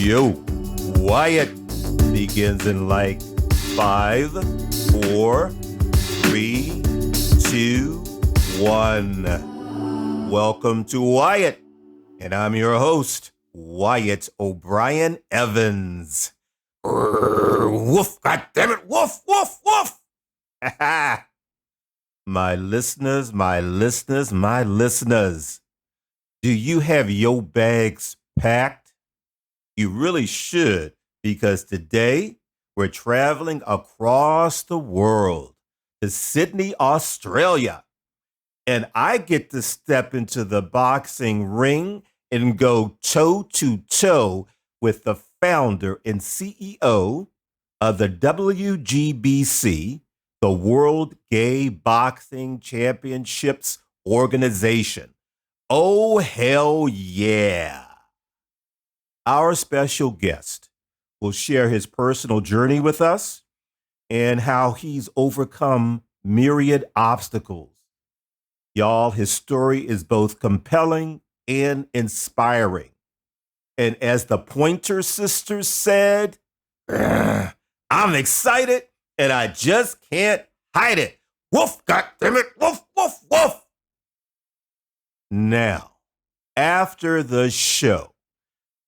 Yo, Wyatt begins in like 5, 4, 3, 2, 1. Welcome to Wyatt, and I'm your host, Wyatt O'Brien Evans. Woof, goddammit, woof, woof, woof. My listeners, do you have your bags packed? You really should, because today we're traveling across the world to Sydney, Australia. And I get to step into the boxing ring and go toe-to-toe with the founder and CEO of the WGBC, the World Gay Boxing Championships Organization. Oh, hell yeah. Our special guest will share his personal journey with us and how he's overcome myriad obstacles. Y'all, his story is both compelling and inspiring. And as the Pointer Sisters said, I'm excited and I just can't hide it. Woof, goddammit, woof, woof, woof. Now, after the show,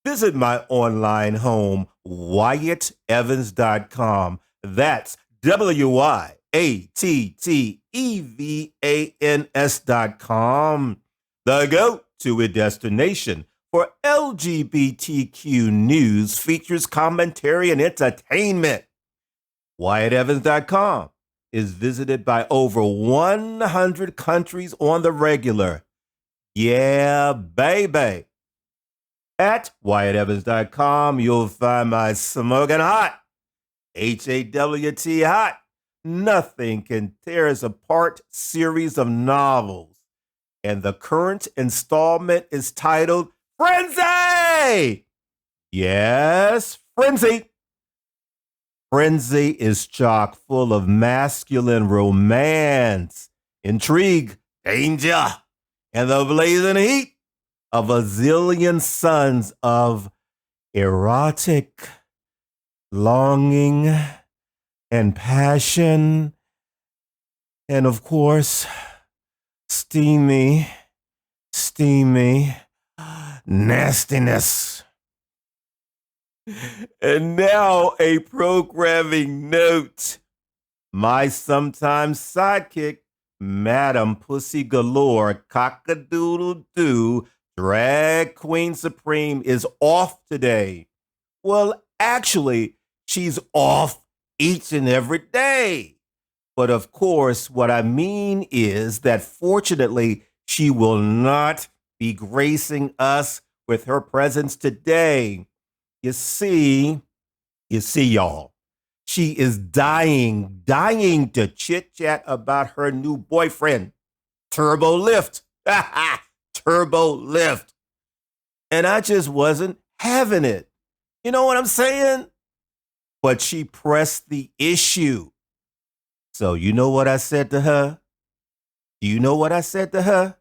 visit my online home, WyattEvans.com. That's WyattEvans.com. The go-to destination for LGBTQ news, features, commentary, and entertainment. WyattEvans.com is visited by over 100 countries on the regular. Yeah, baby. At WyattEvans.com, you'll find my smoking hot, HAWT hot, Nothing Can Tear Us Apart series of novels. And the current installment is titled Frenzy! Yes, Frenzy. Frenzy is chock full of masculine romance, intrigue, danger, and the blazing heat of a zillion suns of erotic longing and passion, and of course, steamy nastiness. And now a programming note. My sometimes sidekick, Madam Pussy Galore, Cock-a-doodle-doo, Drag Queen Supreme, is off today. Well, actually, she's off each and every day. But of course, what I mean is that fortunately, she will not be gracing us with her presence today. You see, y'all, she is dying to chit-chat about her new boyfriend, Turbo Lift. Turbo Lift. And I just wasn't having it. You know what I'm saying? But she pressed the issue. So you know what I said to her? Do you know what I said to her?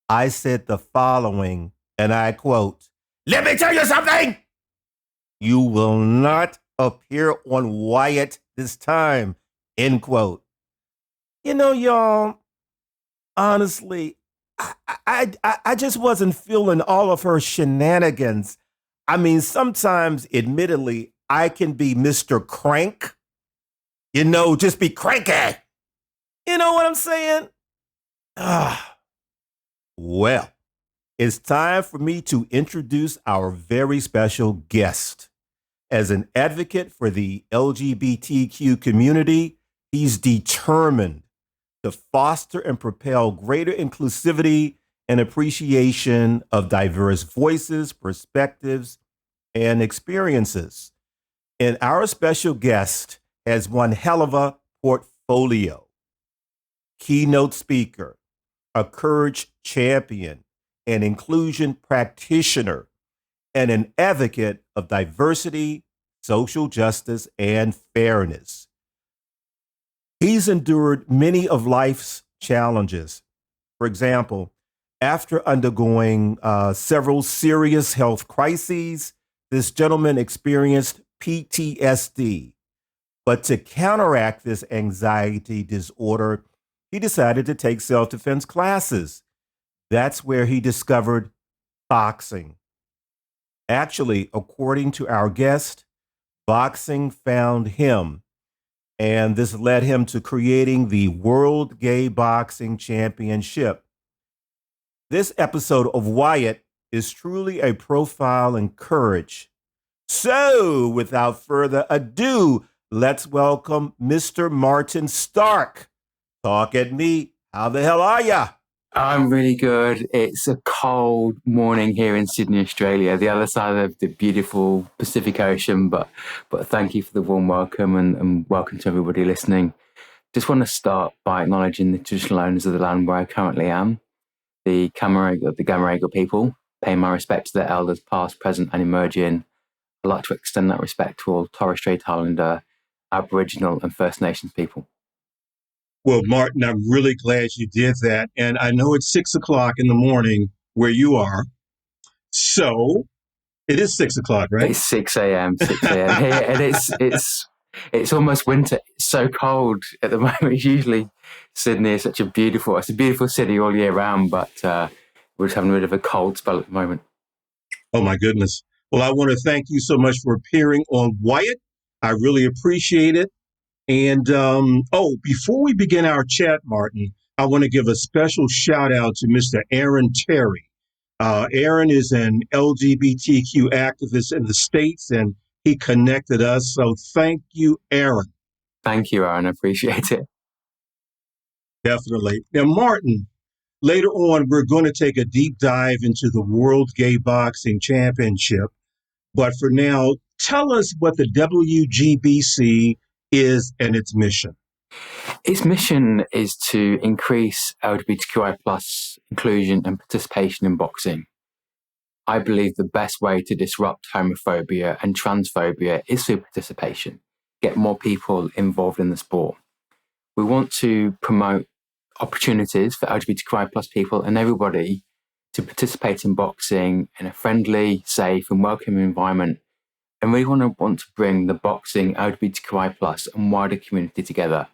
I said the following, and I quote, "Let me tell you something. You will not appear on Wyatt this time," end quote. You know, y'all, honestly, I just wasn't feeling all of her shenanigans. I mean, sometimes, admittedly, I can be Mr. Crank. You know, just be cranky. You know what I'm saying? Well, it's time for me to introduce our very special guest. As an advocate for the LGBTQ community, he's determined to foster and propel greater inclusivity and appreciation of diverse voices, perspectives, and experiences. And our special guest has one hell of a portfolio. Keynote speaker, a courage champion, an inclusion practitioner, and an advocate of diversity, social justice, and fairness. He's endured many of life's challenges. For example, after undergoing several serious health crises, This gentleman experienced PTSD, but to counteract this anxiety disorder, he decided to take self-defense classes. That's where he discovered boxing. Actually, according to our guest, boxing found him, and this led him to creating the World Gay Boxing Championship. This episode of Wyatt is truly a profile in courage. So, without further ado, let's welcome Mr. Martin Stark. Talk at me. How the hell are ya? I'm really good. It's a cold morning here in Sydney, Australia, the other side of the beautiful Pacific Ocean. But thank you for the warm welcome and welcome to everybody listening. Just want to start by acknowledging the traditional owners of the land where I currently am, the Cammeraygal people, paying my respect to their elders past, present and emerging. I'd like to extend that respect to all Torres Strait Islander, Aboriginal and First Nations people. Well, Martin, I'm really glad you did that. And I know it's 6 o'clock in the morning where you are. So it is 6 o'clock, right? It's 6 a.m. here. And it's almost winter. It's so cold at the moment. Usually Sydney is it's a beautiful city all year round, but we're just having a bit of a cold spell at the moment. Oh, my goodness. Well, I want to thank you so much for appearing on Wyatt. I really appreciate it. And, before we begin our chat, Martin, I want to give a special shout out to Mr. Aaron Terry. Aaron is an LGBTQ activist in the States, and he connected us. So thank you, Aaron. Thank you, Aaron. I appreciate it. Definitely. Now, Martin, later on, we're going to take a deep dive into the World Gay Boxing Championship. But for now, tell us what the WGBC is and its mission. Its mission is to increase LGBTQI plus inclusion and participation in boxing. I believe the best way to disrupt homophobia and transphobia is through participation, get more people involved in the sport. We want to promote opportunities for LGBTQI plus people and everybody to participate in boxing in a friendly, safe and welcoming environment, and really want to bring the boxing, LGBTQI plus and wider community together.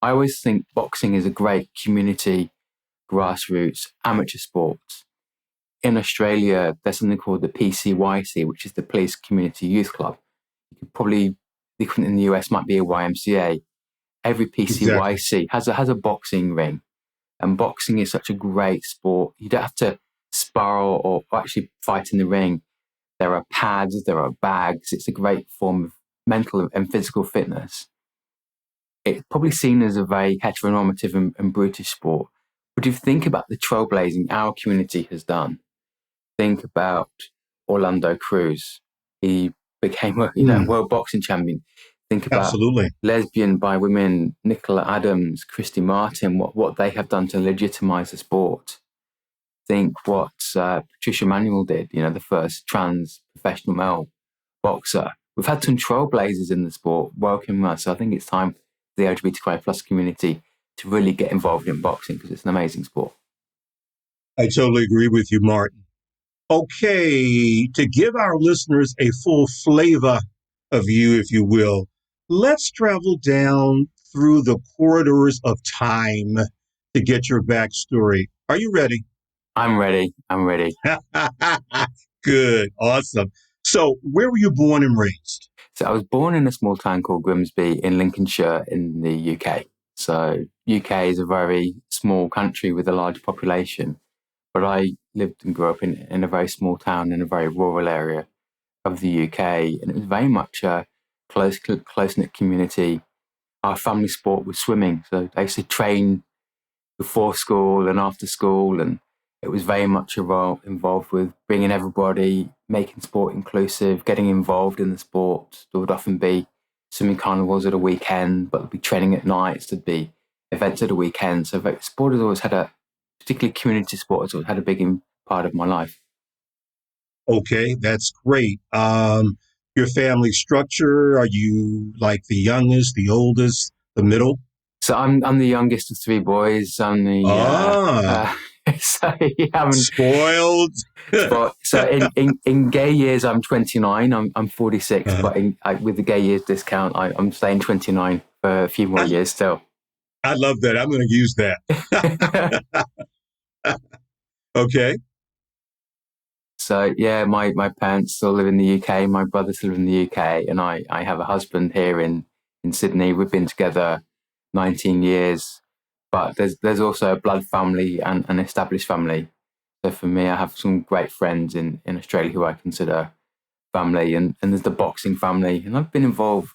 I always think boxing is a great community, grassroots, amateur sport. In Australia, there's something called the PCYC, which is the Police Community Youth Club. You could probably, the equivalent in the US might be a YMCA. Every PCYC has a boxing ring. And boxing is such a great sport. You don't have to spar or actually fight in the ring. There are pads, there are bags. It's a great form of mental and physical fitness. It's probably seen as a very heteronormative and brutish sport. But if you think about the trailblazing our community has done, think about Orlando Cruz. He became a world boxing champion. Think about lesbian, bi women, Nicola Adams, Christy Martin, what they have done to legitimize the sport. Think what Patricia Manuel did, the first trans professional male boxer. We've had some trailblazers in the sport welcoming us. So I think it's time for the LGBTQI plus community to really get involved in boxing because it's an amazing sport. I totally agree with you, Martin. Okay, to give our listeners a full flavor of you, if you will, let's travel down through the corridors of time to get your backstory. Are you ready? I'm ready. Good. Awesome. So where were you born and raised? So I was born in a small town called Grimsby in Lincolnshire in the UK. So UK is a very small country with a large population. But I lived and grew up in a very small town in a very rural area of the UK. And it was very much a close-knit community. Our family sport was swimming. So I used to train before school and after school, and it was very much involved with bringing everybody, making sport inclusive, getting involved in the sport. There would often be swimming carnivals at a weekend, but there'd be training at nights, there'd be events at a weekend. So sport has always had particularly community sport has always had a big part of my life. Okay, that's great. Your family structure, are you like the youngest, the oldest, the middle? So I'm the youngest of three boys. I'm the So you haven't. Spoiled. So in gay years, I'm 29. I'm 46, but with the gay years discount, I'm staying 29 for a few more years still. I love that. I'm going to use that. Okay. So yeah, my parents still live in the UK. My brother still live in the UK, and I have a husband here in Sydney. We've been together 19 years, but there's also a blood family and an established family. So for me, I have some great friends in Australia who I consider family, and there's the boxing family, and I've been involved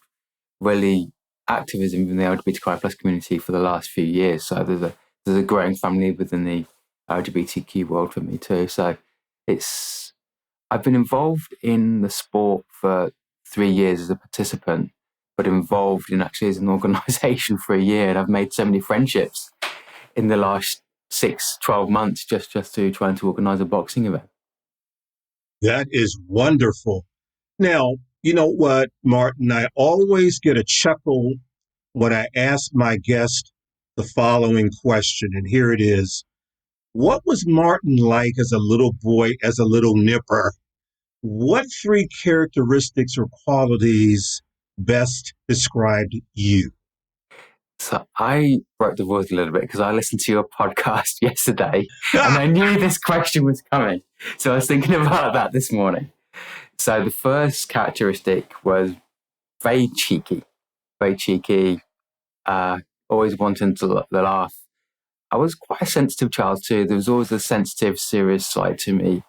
really activism in the LGBTQI plus community for the last few years. So there's a growing family within the LGBTQ world for me too. So I've been involved in the sport for 3 years as a participant, but involved in actually as an organisation for a year, and I've made so many friendships in the last 12 months just to trying to organise a boxing event. That is wonderful. Now, you know what, Martin? I always get a chuckle when I ask my guest the following question, and here it is. What was Martin like as a little boy, as a little nipper? What 3 characteristics or qualities best described you? So I broke the rules a little bit because I listened to your podcast yesterday and I knew this question was coming. So I was thinking about that this morning. So the first characteristic was very cheeky, always wanting to laugh. I was quite a sensitive child too. There was always a sensitive, serious side to me,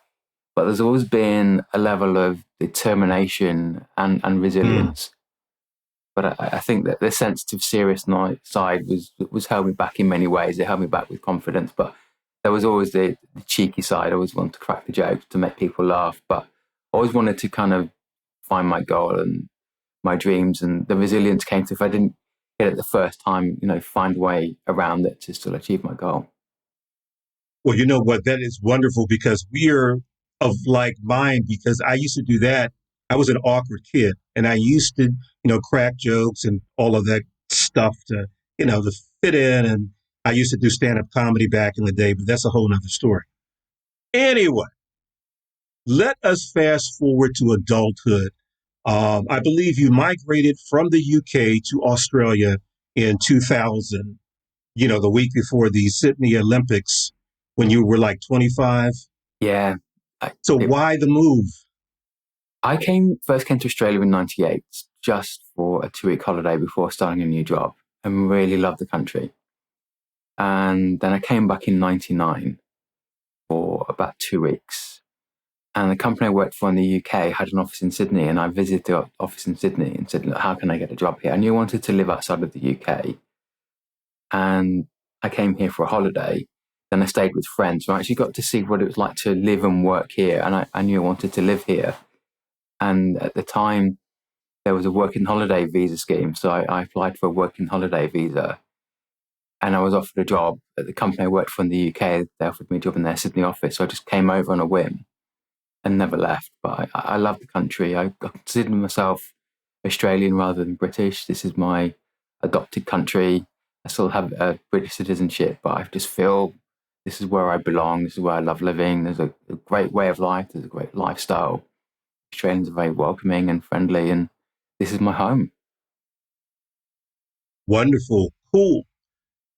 but there's always been a level of determination and resilience. But I think that the sensitive, serious side was held me back in many ways. It held me back with confidence, but there was always the cheeky side. I always wanted to crack the jokes to make people laugh, but I always wanted to kind of find my goal and my dreams, and the resilience came to if I didn't get it the first time, find a way around it to still achieve my goal. Well, you know what? That is wonderful because we are of like mind, because I used to do that. I was an awkward kid and I used to, crack jokes and all of that stuff to fit in. And I used to do stand-up comedy back in the day, but that's a whole nother story. Anyway, let us fast forward to adulthood. I believe you migrated from the UK to Australia in 2000, the week before the Sydney Olympics, when you were like 25. Yeah. So why the move? I first came to Australia in 98, just for a 2-week holiday before starting a new job, and really loved the country. And then I came back in 99 for about 2 weeks. And the company I worked for in the UK had an office in Sydney, and I visited the office in Sydney and said, look, how can I get a job here? I knew I wanted to live outside of the UK. And I came here for a holiday. Then I stayed with friends. So I actually got to see what it was like to live and work here. And I knew I wanted to live here. And at the time, there was a working holiday visa scheme. So I applied for a working holiday visa. And I was offered a job at the company I worked for in the UK. They offered me a job in their Sydney office. So I just came over on a whim and never left. But I love the country. I consider myself Australian rather than British. This is my adopted country. I still have a British citizenship, but I just feel this is where I belong. This is where I love living. There's a great way of life. There's a great lifestyle. Australians are very welcoming and friendly, and this is my home. Wonderful. Cool.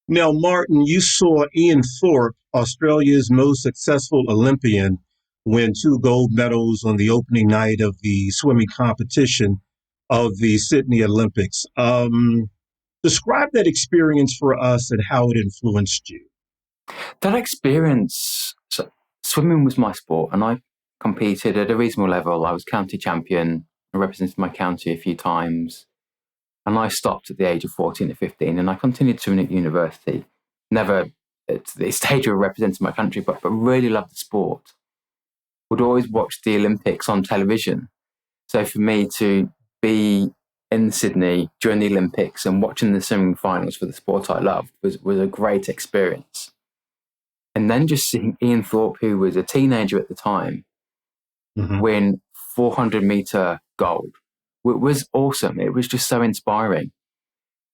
Now, Martin, you saw Ian Thorpe, Australia's most successful Olympian, win 2 gold medals on the opening night of the swimming competition of the Sydney Olympics. Describe that experience for us and how it influenced you. That experience, so swimming was my sport, and I competed at a reasonable level. I was county champion. I represented my county a few times. And I stopped at the age of 14 or 15, and I continued swimming at university. Never at the stage of representing my country, but really loved the sport. Would always watch the Olympics on television. So for me to be in Sydney during the Olympics and watching the swimming finals for the sport I loved was a great experience. And then just seeing Ian Thorpe, who was a teenager at the time, win 400-meter gold. It was awesome. It was just so inspiring.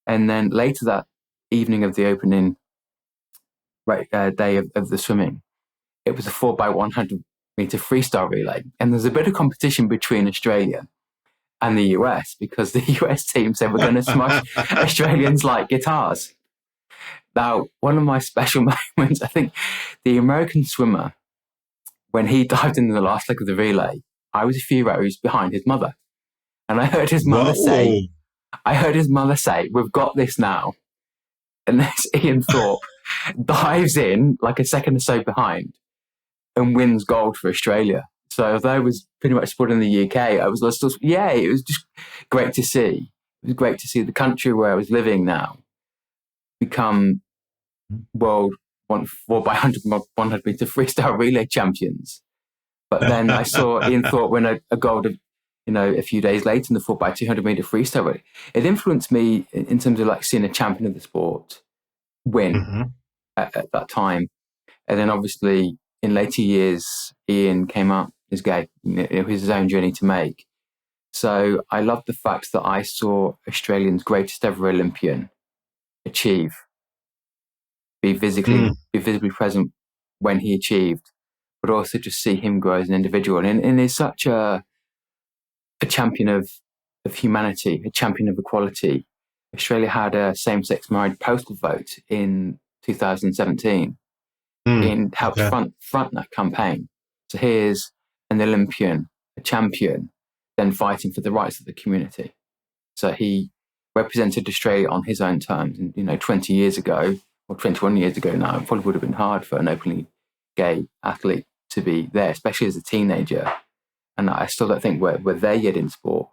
And then later that evening of the opening day of the swimming. It was a 4x100 meter freestyle relay. And there's a bit of competition between Australia and the US because the US team said we're going to smash Australians like guitars. Now, one of my special moments, I think the American swimmer, when he dived into the last leg of the relay, I was a few rows behind his mother. And I heard his mother say, we've got this now. And this Ian Thorpe dives in like a second or so behind and wins gold for Australia. So although I was pretty much sport in the UK, it was just great to see. It was great to see the country where I was living now become world 4x100 meter freestyle relay champions. But then I saw Ian Thorpe win a gold a few days later in the 4x200 meter freestyle relay. It influenced me in terms of like seeing a champion of the sport win at that time. And then obviously in later years, Ian came up as gay. It was his own journey to make. So I love the fact that I saw Australia's greatest ever Olympian achieve, be visibly present when he achieved, but also just see him grow as an individual. And is such a champion of humanity, a champion of equality. Australia had a same-sex marriage postal vote in 2017 and helped front that campaign. So here's an Olympian, a champion, then fighting for the rights of the community. So he represented Australia on his own terms. And, 20 years ago, or 21 years ago now, it probably would have been hard for an openly gay athlete to be there, especially as a teenager. And I still don't think we're there yet in sport,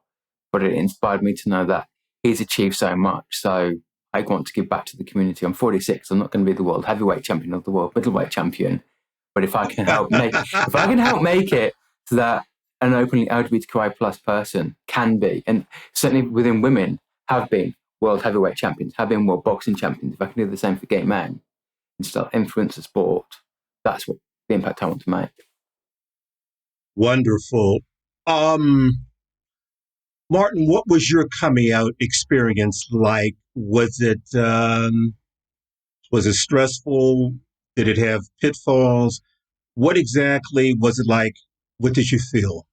but it inspired me to know that he's achieved so much. So I want to give back to the community. I'm 46. I'm not going to be the world heavyweight champion or the world middleweight champion. But if I can help make it so that an openly LGBTQI plus person can be, and certainly within women have been world heavyweight champions, have been world boxing champions. If I can do the same for gay men and still influence the sport, that's what the impact I want to make. Wonderful. Martin, what was your coming out experience like? Was it stressful? Did it have pitfalls? What exactly was it like? What did you feel?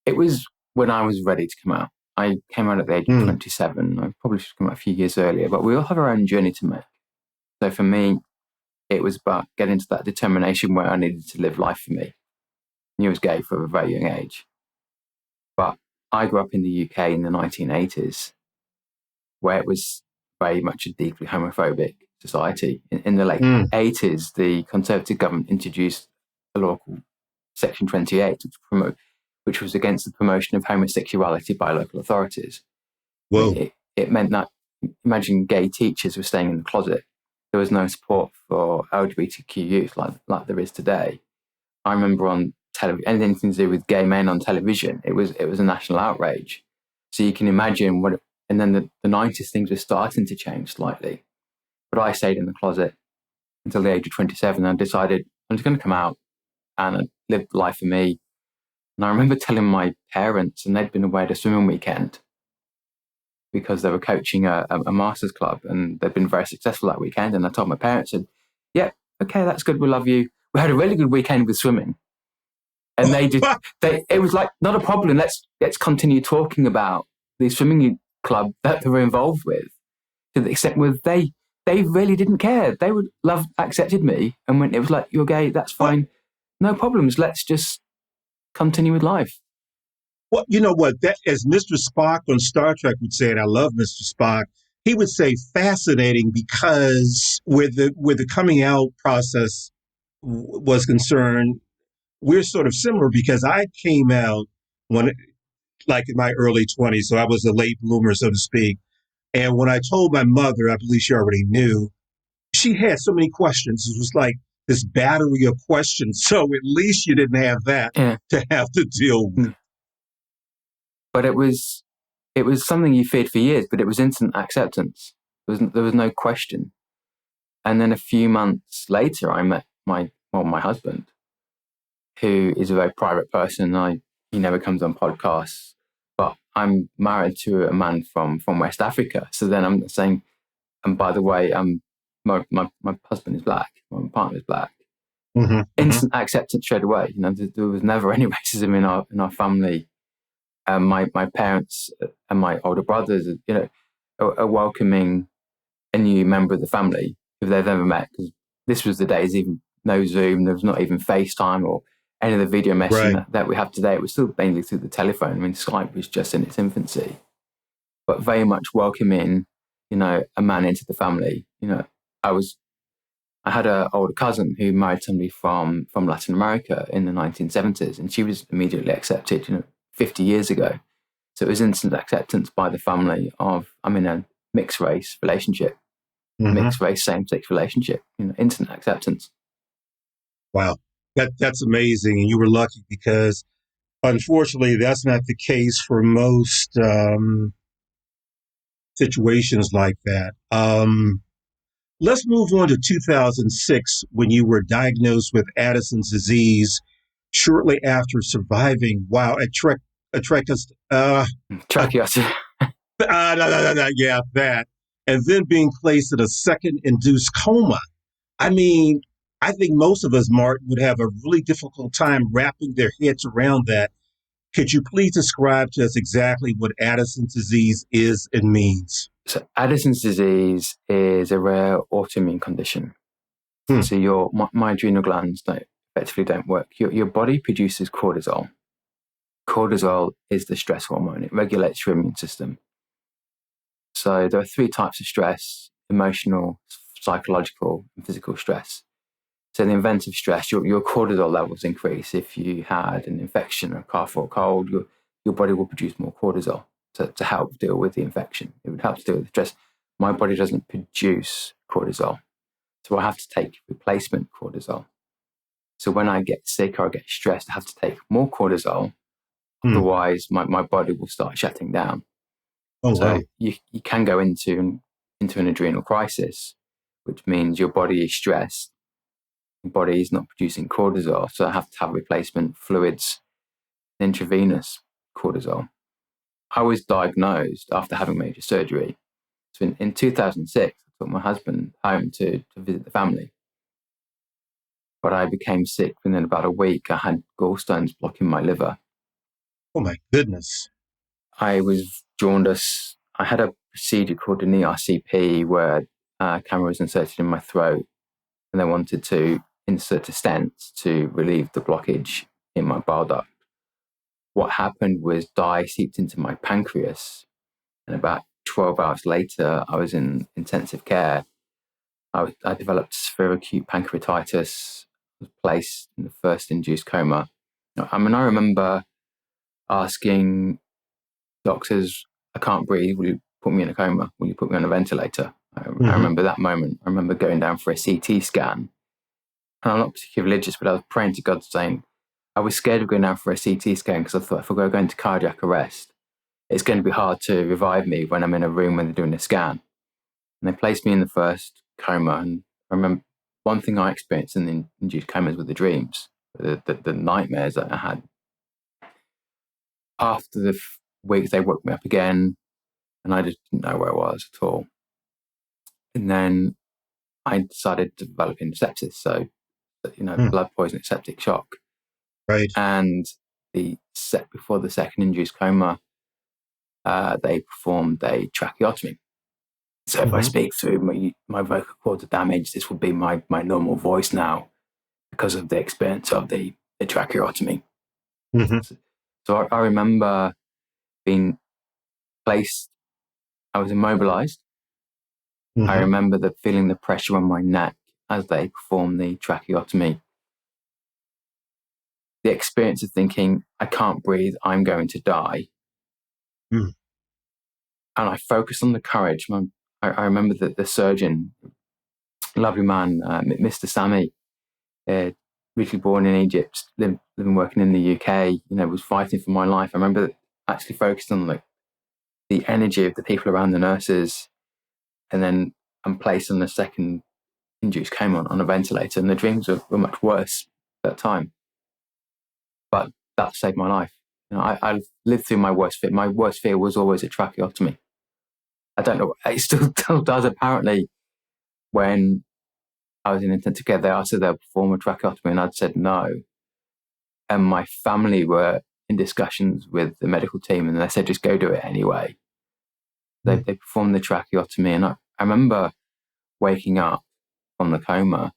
It was when I was ready to come out. I came out at the age of 27. I probably should come out a few years earlier, but we all have our own journey to make. So for me, it was about getting to that determination where I needed to live life for me. I knew I was gay from a very young age. But I grew up in the UK in the 1980s, where it was very much a deeply homophobic society. In the late 80s, the Conservative government introduced a law called Section 28, which was against the promotion of homosexuality by local authorities. Whoa. It meant that, imagine gay teachers were staying in the closet. There was no support for LGBTQ youth like there is today. I remember on television, anything to do with gay men on television, it was a national outrage. So you can imagine and then the 90s, things were starting to change slightly. But I stayed in the closet until the age of 27 and I decided I'm just going to come out and live life for me. And I remember telling my parents, and they'd been away at a swimming weekend because they were coaching a masters club and they'd been very successful that weekend. And I told my parents, and yeah, okay, that's good. We love you. We had a really good weekend with swimming. And it was like, not a problem. Let's continue talking about the swimming club that they were involved with, to the extent where they really didn't care. They would accepted me. And when it was like, you're gay, that's fine. No problems. Let's just continue with life. Well, you know what? That, as Mr. Spock on Star Trek would say, and I love Mr. Spock, he would say fascinating because where the coming out process was concerned, we're sort of similar because I came out in my early 20s, so I was a late bloomer, so to speak. And when I told my mother, I believe she already knew, she had so many questions. It was like this battery of questions. So at least you didn't have that to have to deal with. But it was something you feared for years, but it was instant acceptance. There was no question. And then a few months later, I met my husband, who is a very private person. He never comes on podcasts, but I'm married to a man from West Africa. So then I'm saying, and by the way, I'm my husband is black, my partner is black. Mm-hmm. Instant acceptance straight away. There was never any racism in our family. My parents and my older brothers, are welcoming a new member of the family who they've never met, because this was the days, even no Zoom, there was not even FaceTime or any of the video messaging Right. that we have today. It was still mainly through the telephone. I mean, Skype was just in its infancy, but very much welcoming, a man into the family. I had an older cousin who married somebody from Latin America in the 1970s, and she was immediately accepted, 50 years ago. So it was instant acceptance by the family of, I'm in a mixed race relationship, mixed race, same-sex relationship, instant acceptance. Wow. That's amazing. And you were lucky, because unfortunately, that's not the case for most situations like that. Let's move on to 2006, when you were diagnosed with Addison's disease shortly after surviving, Tracheotomy. yeah, that. And then being placed in a second induced coma. I mean, I think most of us, Martin, would have a really difficult time wrapping their heads around that. Could you please describe to us exactly what Addison's disease is and means? So Addison's disease is a rare autoimmune condition. So my adrenal glands effectively don't work. Your body produces cortisol. Cortisol is the stress hormone. It regulates your immune system. So there are 3 types of stress: emotional, psychological, and physical stress. So in the event of stress, your cortisol levels increase. If you had an infection or a cough or a cold, your body will produce more cortisol to help deal with the infection. It would help to deal with the stress. My body doesn't produce cortisol, so I have to take replacement cortisol. So when I get sick or I get stressed, I have to take more cortisol. Otherwise, my body will start shutting down. Oh, So wow. you can go into an adrenal crisis, which means your body is stressed. Your body is not producing cortisol, so I have to have replacement fluids, intravenous cortisol. I was diagnosed after having major surgery. So in 2006, I took my husband home to visit the family. But I became sick within about a week. I had gallstones blocking my liver. Oh, my goodness. I was jaundiced. I had a procedure called an ERCP, where a camera was inserted in my throat, and they wanted to insert a stent to relieve the blockage in my bile duct. What happened was dye seeped into my pancreas, and about 12 hours later, I was in intensive care. I developed severe acute pancreatitis, was placed in the first induced coma. I mean, I remember asking doctors, I can't breathe, will you put me in a coma? Will you put me on a ventilator? I remember that moment. I remember going down for a CT scan. And I'm not particularly religious, but I was praying to God, saying, I was scared of going down for a CT scan, because I thought if I go into cardiac arrest, it's going to be hard to revive me when I'm in a room when they're doing a scan. And they placed me in the first coma. And I remember one thing I experienced in the induced comas were the dreams, the nightmares that I had. After the week, they woke me up again, and I just didn't know where I was at all. And then I decided to develop sepsis, so blood poisoning, septic shock. Right. And before the second induced coma, they performed a tracheotomy. So if I speak through, my vocal cords are damaged, this would be my normal voice now, because of the experience of the tracheotomy. So I remember being placed, I was immobilized. I remember feeling the pressure on my neck as they performed the tracheotomy. The experience of thinking, I can't breathe, I'm going to die. And I focused on the courage. I remember that the surgeon, lovely man, Mr. Sami, originally born in Egypt, living working in the UK, was fighting for my life. I remember actually focused on the energy of the people around the nurses, and then I'm placed on the second induced coma on a ventilator, and the dreams were much worse at that time. But that saved my life. I lived through my worst fear. My worst fear was always a tracheotomy. I don't know, it still does apparently. when I was in intensive care, they asked if they'll perform a tracheotomy, and I'd said no. And my family were in discussions with the medical team, and they said, just go do it anyway. They performed the tracheotomy, and I remember waking up from the coma,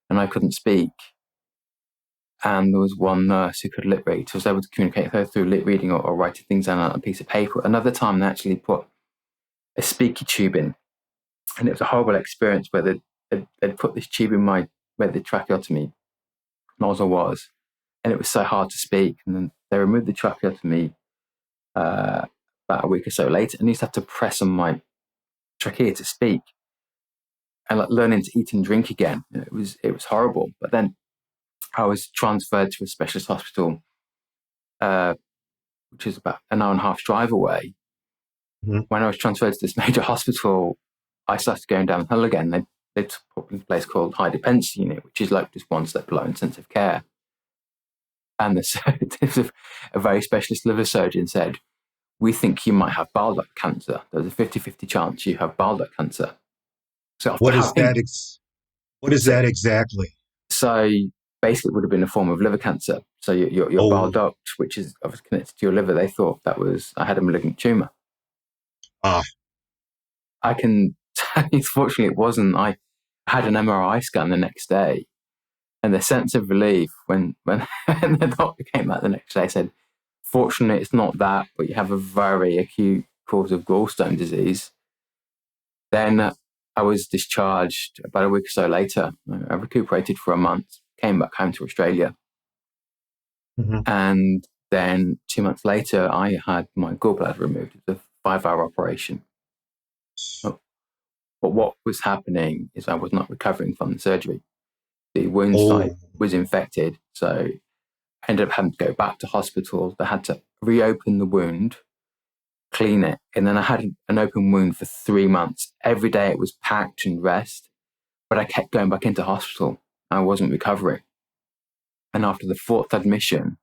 and I couldn't speak. And there was one nurse who could lip read, who was able to communicate her through lip reading or writing things down on a piece of paper. Another time, they actually put a speaky tube in, and it was a horrible experience where they'd put this tube in where the tracheotomy nozzle was, and it was so hard to speak. And then they removed the tracheotomy about a week or so later, and I used to have to press on my trachea to speak, and like learning to eat and drink again. It was horrible. But then I was transferred to a specialist hospital, which is about an hour and a half drive away. Mm-hmm. When I was transferred to this major hospital, I started going downhill again. They put in a place called high dependency unit, which is like just one step below intensive care. And a very specialist liver surgeon said, we think you might have bile duct cancer. There's a 50-50 chance you have bile duct cancer. So what is that exactly? So basically it would have been a form of liver cancer. So your bile duct, which is obviously connected to your liver, they thought I had a malignant tumor. I can tell you, fortunately it wasn't. I had an MRI scan the next day, and the sense of relief when the doctor came out the next day said, fortunately it's not that, but you have a very acute cause of gallstone disease. Then I was discharged about a week or so later. I recuperated for a month, came back home to Australia. Mm-hmm. And then 2 months later, I had my gallbladder removed. It was a 5-hour operation. But what was happening is I was not recovering from the surgery. The wound site was infected. So I ended up having to go back to hospital. They had to reopen the wound, clean it. And then I had an open wound for 3 months. Every day it was packed and rest, but I kept going back into hospital. I wasn't recovering. And after the 4th admission,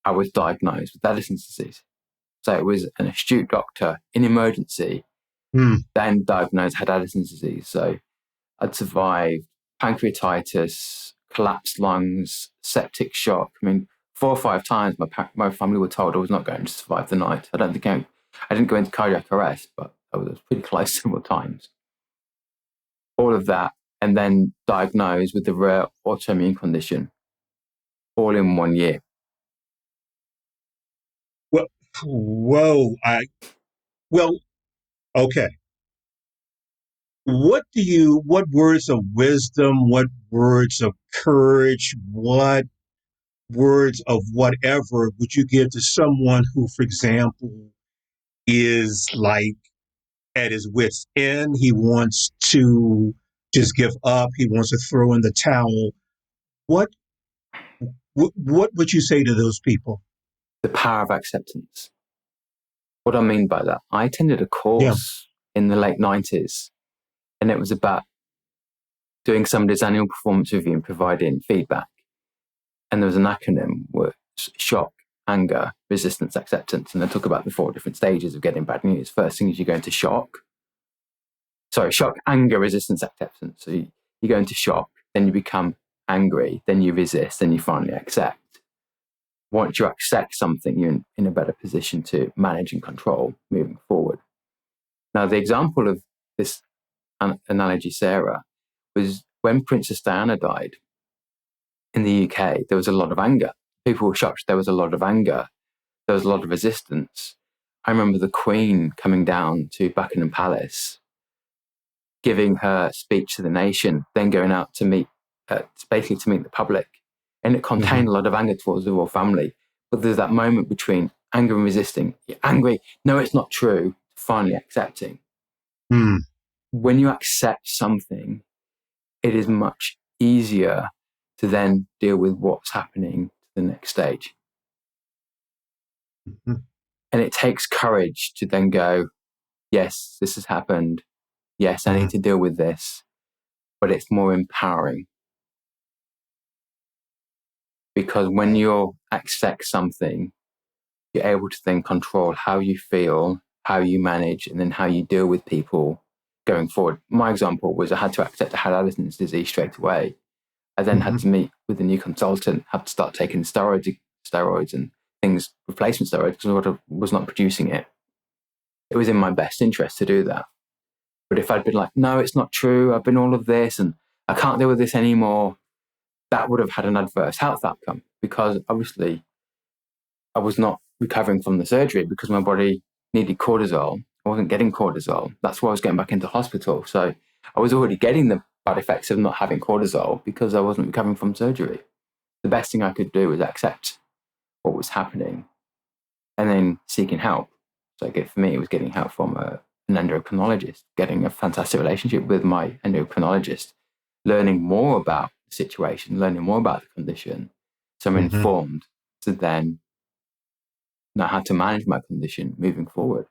I was diagnosed with Addison's disease. So it was an astute doctor in emergency, then diagnosed, had Addison's disease. So I'd survived pancreatitis, collapsed lungs, septic shock. I mean, 4 or 5 times my family were told I was not going to survive the night. I didn't go into cardiac arrest, but I was pretty close several times. All of that, and then diagnosed with the rare autoimmune condition, all in 1 year. Okay. What words of wisdom, what words of courage, what words of whatever would you give to someone who, for example, is like at his wit's end? He wants to just give up. He wants to throw in the towel. What would you say to those people? The power of acceptance. What I mean by that, I attended a course in the late 90s, and it was about doing somebody's annual performance review and providing feedback. And there was an acronym, was shock, anger, resistance, acceptance. And they talk about the 4 different stages of getting bad news. First thing is you go into shock. Sorry, shock, anger, resistance, acceptance. So you go into shock, then you become angry, then you resist, then you finally accept. Once you accept something, you're in a better position to manage and control moving forward. Now, the example of this analogy, Sarah, was when Princess Diana died in the UK, there was a lot of anger. People were shocked. There was a lot of anger. There was a lot of resistance. I remember the Queen coming down to Buckingham Palace, giving her speech to the nation, then going out to meet the public. And it contained a lot of anger towards the royal family. But there's that moment between anger and resisting. You're angry. No, it's not true. Finally accepting. When you accept something, it is much easier to then deal with what's happening to the next stage. And it takes courage to then go, yes, this has happened. Yes, I need to deal with this. But it's more empowering. Because when you accept something, you're able to then control how you feel, how you manage, and then how you deal with people going forward. My example was I had to accept I had Addison's disease straight away. I then had to meet with a new consultant, had to start taking steroids and things, replacement steroids, because I was not producing it. It was in my best interest to do that. But if I'd been like, no, it's not true, I've been all of this and I can't deal with this anymore, that would have had an adverse health outcome, because obviously I was not recovering from the surgery because my body needed cortisol. I wasn't getting cortisol. That's why I was getting back into hospital. So I was already getting the bad effects of not having cortisol because I wasn't recovering from surgery. The best thing I could do was accept what was happening and then seeking help. So for me, it was getting help from an endocrinologist, getting a fantastic relationship with my endocrinologist, learning more about the situation, learning more about the condition. So I'm informed to then know how to manage my condition moving forward.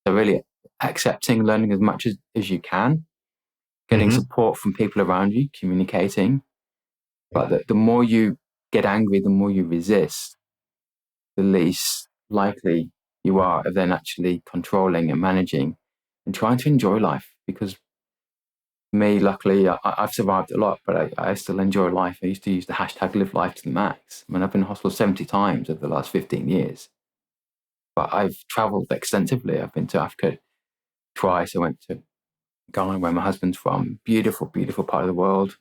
So really accepting, learning as much as you can, getting support from people around you, communicating. But the more you get angry, the more you resist, the least likely you are of then actually controlling and managing and trying to enjoy life. Because me, luckily, I've survived a lot, but I still enjoy life. I used to use the hashtag live life to the max. I mean, I've been in hospital 70 times over the last 15 years. But I've traveled extensively. I've been to Africa twice. I went to Ghana, where my husband's from. Beautiful, beautiful part of the world.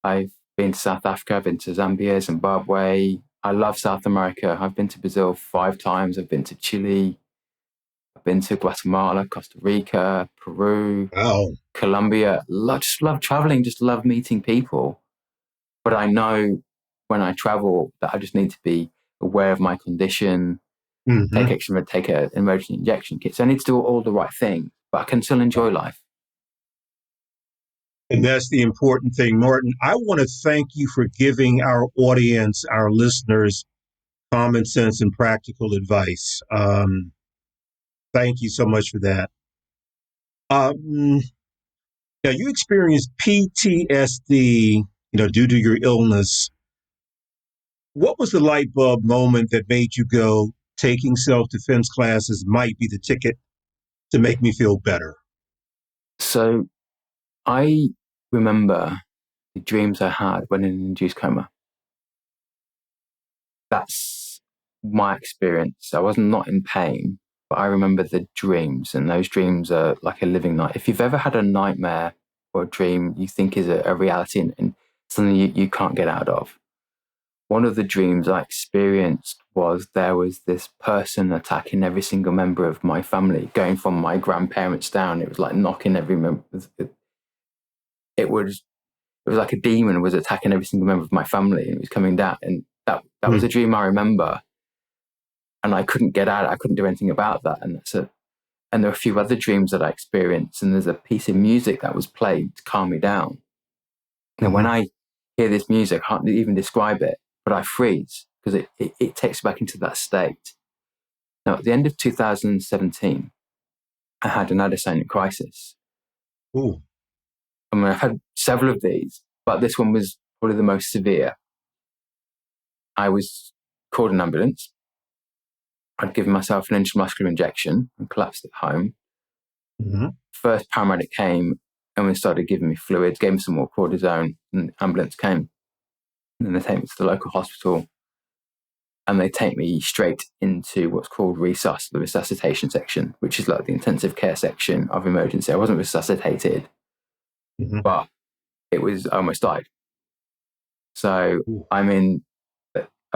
I've been to South Africa. I've been to Zambia, Zimbabwe. I love South America. I've been to Brazil 5 times. I've been to Chile. I've been to Guatemala, Costa Rica, Peru, Colombia. Just love traveling, just love meeting people. But I know when I travel that I just need to be aware of my condition, take an emergency injection kit. So I need to do all the right things, but I can still enjoy life. And that's the important thing, Martin. I want to thank you for giving our audience, our listeners, common sense and practical advice. Thank you so much for that. Now, you experienced PTSD, due to your illness. What was the light bulb moment that made you go, taking self-defense classes might be the ticket to make me feel better? So I remember the dreams I had when in an induced coma. That's my experience. I was not in pain, but I remember the dreams, and those dreams are like a living night. If you've ever had a nightmare or a dream you think is a reality and something you can't get out of, one of the dreams I experienced was there was this person attacking every single member of my family, going from my grandparents down. It was like knocking every member. It was like a demon was attacking every single member of my family, and it was coming down. And that was a dream I remember. And I couldn't get out. I couldn't do anything about that. And there are a few other dreams that I experienced. And there's a piece of music that was played to calm me down. And when I hear this music, I can't even describe it, but I freeze because it takes me back into that state. Now, at the end of 2017, I had an Addisonian crisis. Ooh. I mean, I've had several of these, but this one was probably the most severe. I was called an ambulance. I'd given myself an intramuscular injection and collapsed at home. First paramedic came and we started giving me fluids, gave me some more cortisone, and the ambulance came. And then they take me to the local hospital and they take me straight into what's called resus, the resuscitation section, which is like the intensive care section of emergency. I wasn't resuscitated, but I almost died. So I've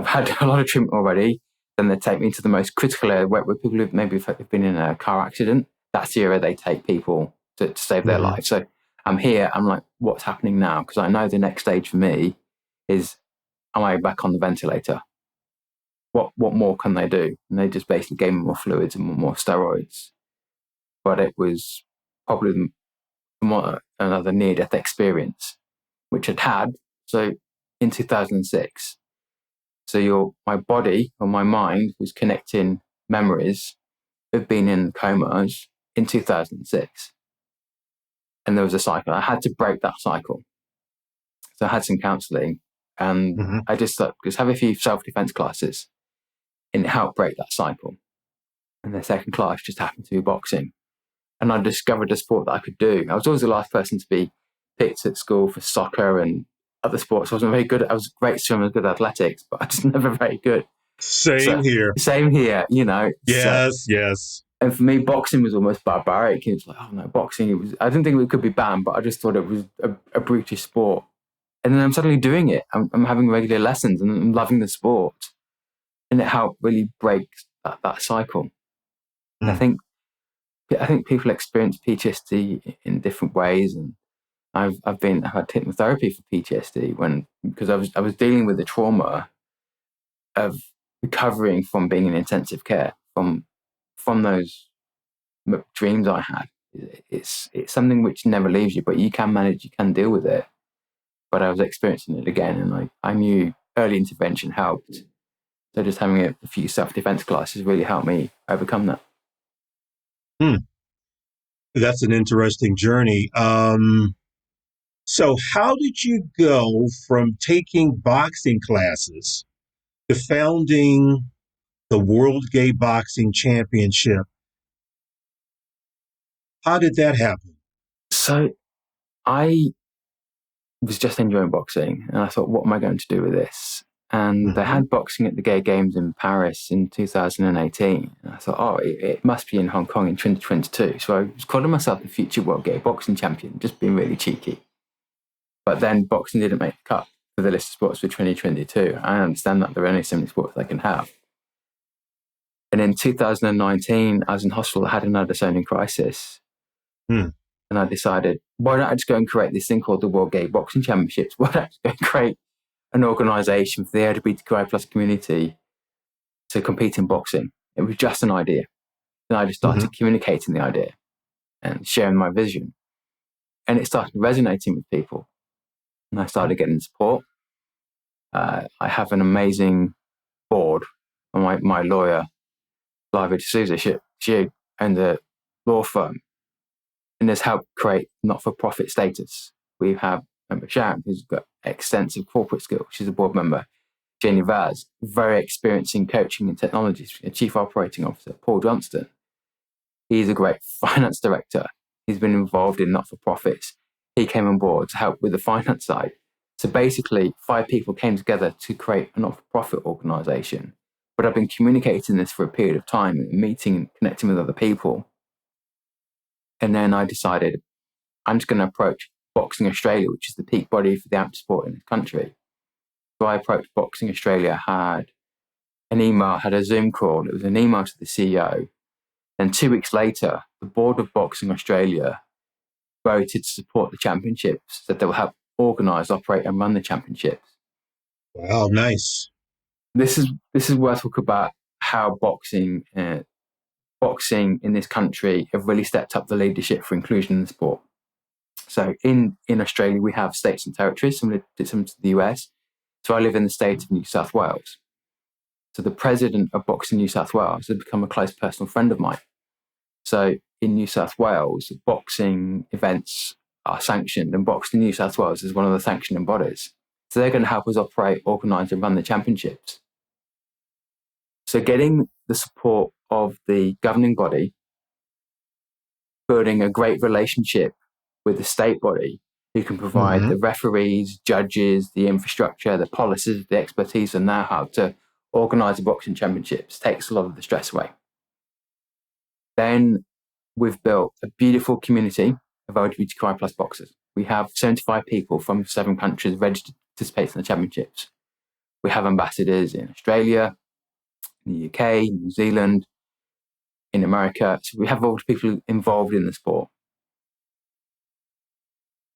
had a lot of treatment already. Then they take me to the most critical area where people who maybe have been in a car accident. That's the area they take people to save their life. So I'm here. I'm like, what's happening now? Because I know the next stage for me is, am I back on the ventilator? What more can they do? And they just basically gave me more fluids and more steroids. But it was probably another near-death experience, which I'd had. So in 2006. So my body or my mind was connecting memories of being in comas in 2006. And there was a cycle. I had to break that cycle. So I had some counseling and I just have a few self-defense classes and it helped break that cycle. And the second class just happened to be boxing. and I discovered a sport that I could do. I was always the last person to be picked at school for soccer and other sports. I wasn't very good. I was a great swimmer, good at athletics, but I was never very good. Same here. Same here, you know. Yes, yes. And for me, boxing was almost barbaric. It was like, oh no, boxing. I didn't think it could be banned, but I just thought it was a brutish sport. And then I'm suddenly doing it. I'm having regular lessons and I'm loving the sport. And it helped really break that cycle. And I think people experience PTSD in different ways. And I've had hypnotherapy for PTSD because I was dealing with the trauma of recovering from being in intensive care from those dreams I had. It's something which never leaves you, but you can manage, you can deal with it. But I was experiencing it again, and I knew early intervention helped. So just having a few self-defense classes really helped me overcome that. That's an interesting journey. So how did you go from taking boxing classes to founding the World Gay Boxing Championship? How did that happen? So I was just enjoying boxing, and I thought, what am I going to do with this? And they had boxing at the Gay Games in Paris in 2018. And I thought, oh, it must be in Hong Kong in 2022. So I was calling myself the future World Gay Boxing Champion, just being really cheeky. But then boxing didn't make the cut for the list of sports for 2022. I understand that there are only so many sports they can have. And in 2019, I was in hospital, I had an adenosine crisis. And I decided, why don't I just go and create this thing called the World Gay Boxing Championships? Why don't I just go and create an organisation for the LGBTQI plus community to compete in boxing? It was just an idea. Then I just started communicating the idea and sharing my vision. And it started resonating with people. And I started getting support. I have an amazing board. My lawyer, Flavia D'Souza, she owned a law firm and has helped create not-for-profit status. We have member Sharon, who's got extensive corporate skills. She's a board member. Jenny Vaz, very experienced in coaching and technology, a chief operating officer. Paul Johnston, he's a great finance director. He's been involved in not-for-profits. He came on board to help with the finance side. So basically, 5 people came together to create a not-for-profit organisation. But I've been communicating this for a period of time, meeting and connecting with other people. And then I decided I'm just going to approach Boxing Australia, which is the peak body for the amateur sport in this country. So I approached Boxing Australia, had an email, had a Zoom call. It was an email to the CEO. And 2 weeks later, the board of Boxing Australia voted to support the championships, that they will help organise, operate and run the championships. Wow, nice. This is where I talk about how boxing in this country have really stepped up the leadership for inclusion in the sport. So in Australia, we have states and territories, similar to the US. So I live in the state of New South Wales. So the president of Boxing New South Wales has become a close personal friend of mine. So in New South Wales, boxing events are sanctioned, and Boxing New South Wales is one of the sanctioning bodies. So they're going to help us operate, organise and run the championships. So getting the support of the governing body, building a great relationship with the state body who can provide the referees, judges, the infrastructure, the policies, the expertise and know-how to organise the boxing championships takes a lot of the stress away. Then we've built a beautiful community of LGBTQI plus boxers. We have 75 people from 7 countries registered to participate in the championships. We have ambassadors in Australia, in the UK, New Zealand, in America. So we have all the people involved in the sport.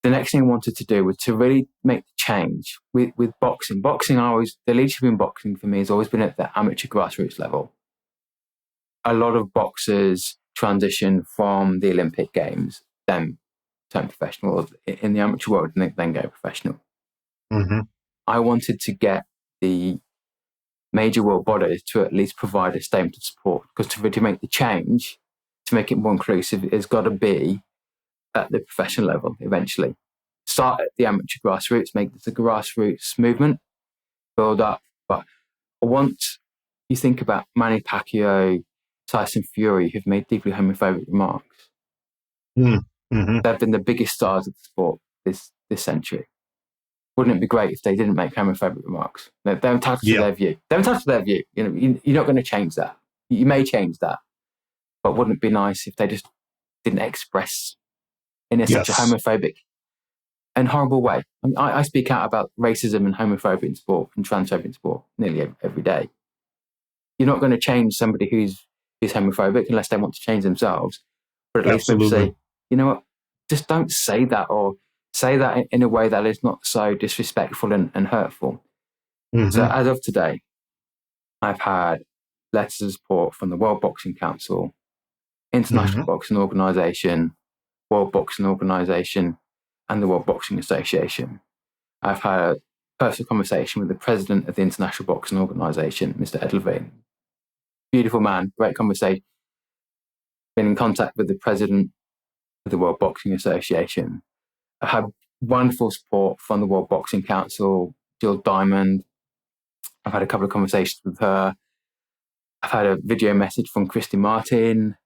The next thing I wanted to do was to really make the change with boxing. The leadership in boxing for me has always been at the amateur grassroots level. A lot of boxers transition from the Olympic Games, then turn professional in the amateur world, and then go professional. I wanted to get the major world bodies to at least provide a statement of support, because to really make the change, to make it more inclusive, it's got to be at the professional level eventually. Start at the amateur grassroots, make this a grassroots movement, build up. But once you think about Manny Pacquiao, Tyson Fury, who've made deeply homophobic remarks, Mm-hmm. They've been the biggest stars of the sport this century. Wouldn't it be great if they didn't make homophobic remarks? They're entitled to their view. They're entitled to their view. You know, you're not going to change that. You may change that, but wouldn't it be nice if they just didn't express in such a homophobic and horrible way? I mean, I speak out about racism and homophobia in sport and transphobia in sport nearly every day. You're not going to change somebody who's homophobic unless they want to change themselves. But at least maybe say, you know what, just don't say that, or say that in a way that is not so disrespectful and hurtful. Mm-hmm. So as of today, I've had letters of support from the World Boxing Council, International Boxing Organisation, World Boxing Organisation, and the World Boxing Association. I've had a personal conversation with the president of the International Boxing Organisation, Mr. Ed Levine. Beautiful man, great conversation. Been in contact with the president of the World Boxing Association. I've had wonderful support from the World Boxing Council, Jill Diamond. I've had a couple of conversations with her. I've had a video message from Christy Martin,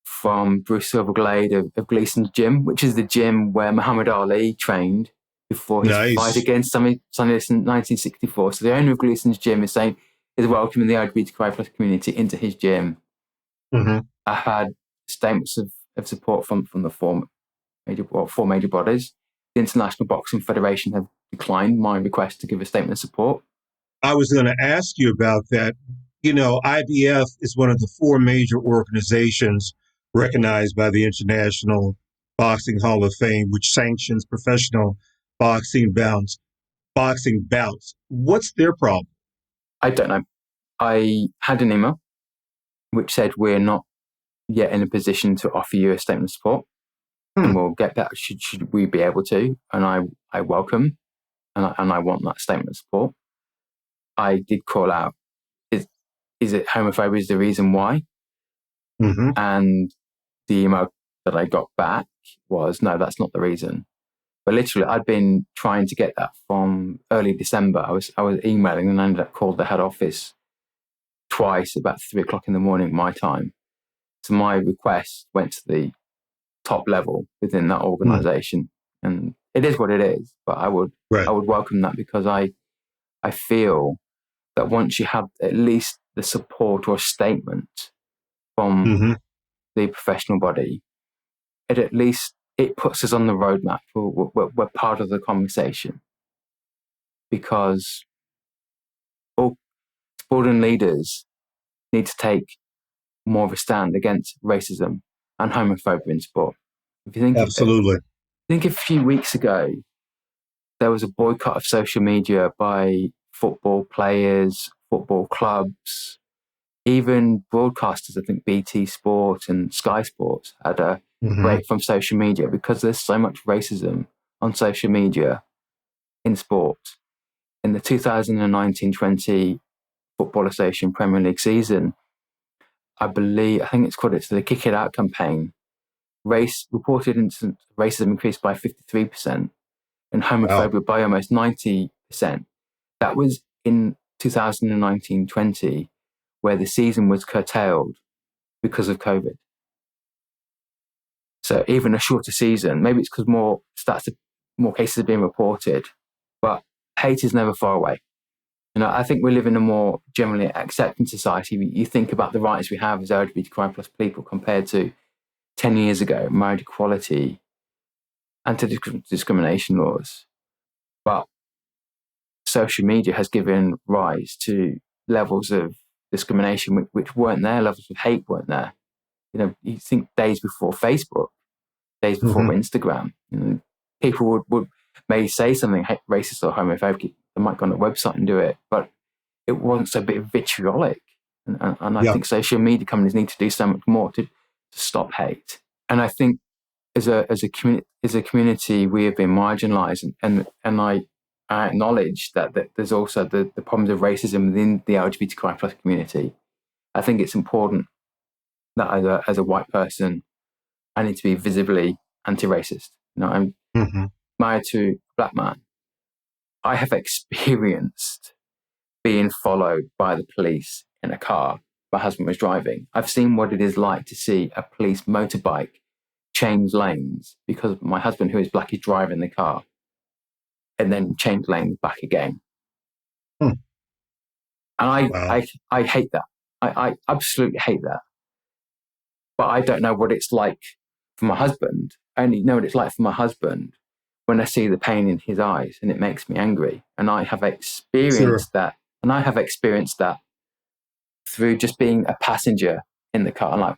from Bruce Silverglade of Gleason's Gym, which is the gym where Muhammad Ali trained before his fight against Sonny Liston in 1964. So the owner of Gleason's Gym is welcoming the LGBTQ plus community into his gym. Mm-hmm. I've had statements of support from the four major bodies. The International Boxing Federation have declined my request to give a statement of support. I was going to ask you about that. You know, IBF is one of the four major organizations recognized by the International Boxing Hall of Fame, which sanctions professional boxing bouts. What's their problem? I don't know. I had an email which said we're not yet in a position to offer you a statement of support, and we'll get that should we be able to. And I welcome and I want that statement of support. I did call out, is it homophobia is the reason why? Mm-hmm. And the email that I got back was, no, that's not the reason. But literally, I'd been trying to get that from early December. I was emailing and I ended up calling the head office twice about 3:00 in the morning, my time. So my request went to the top level within that organization. And it is what it is. But I would welcome that, because I feel that once you have at least the support or statement from the professional body, it puts us on the roadmap. We're part of the conversation, because all sporting leaders need to take more of a stand against racism and homophobia in sport. If you think absolutely, think a few weeks ago, there was a boycott of social media by football players, football clubs, even broadcasters. I think BT Sport and Sky Sports had a break from social media because there's so much racism on social media in sport. In the 2019-20 Football Association Premier League season, I think it's the Kick It Out campaign, reported incident racism increased by 53% and homophobia by almost 90%. That was in 2019-20, where the season was curtailed because of COVID. So even a shorter season, maybe it's because more cases are being reported, but hate is never far away. You know, I think we live in a more generally accepting society. You think about the rights we have as LGBTQI plus people compared to 10 years ago, marriage equality, anti-discrimination laws. But social media has given rise to levels of discrimination which weren't there, levels of hate weren't there. You know, you think days before Facebook, days before Instagram, you know, people would may say something racist or homophobic. They might go on a website and do it, but it wasn't so bit vitriolic. And I think social media companies need to do so much more to stop hate. And I think as a community, we have been marginalised, and I acknowledge that there's also the problems of racism within the LGBTQI plus community. I think it's important that as a white person, I need to be visibly anti-racist. You know, I'm married to a black man. I have experienced being followed by the police in a car my husband was driving. I've seen what it is like to see a police motorbike change lanes because my husband, who is black, is driving the car, and then change lanes back again. Hmm. And Wow. I hate that. I absolutely hate that. But I don't know what it's like for my husband. I only know what it's like for my husband when I see the pain in his eyes, and it makes me angry. And I have experienced that. And I have experienced that through just being a passenger in the car. I'm like,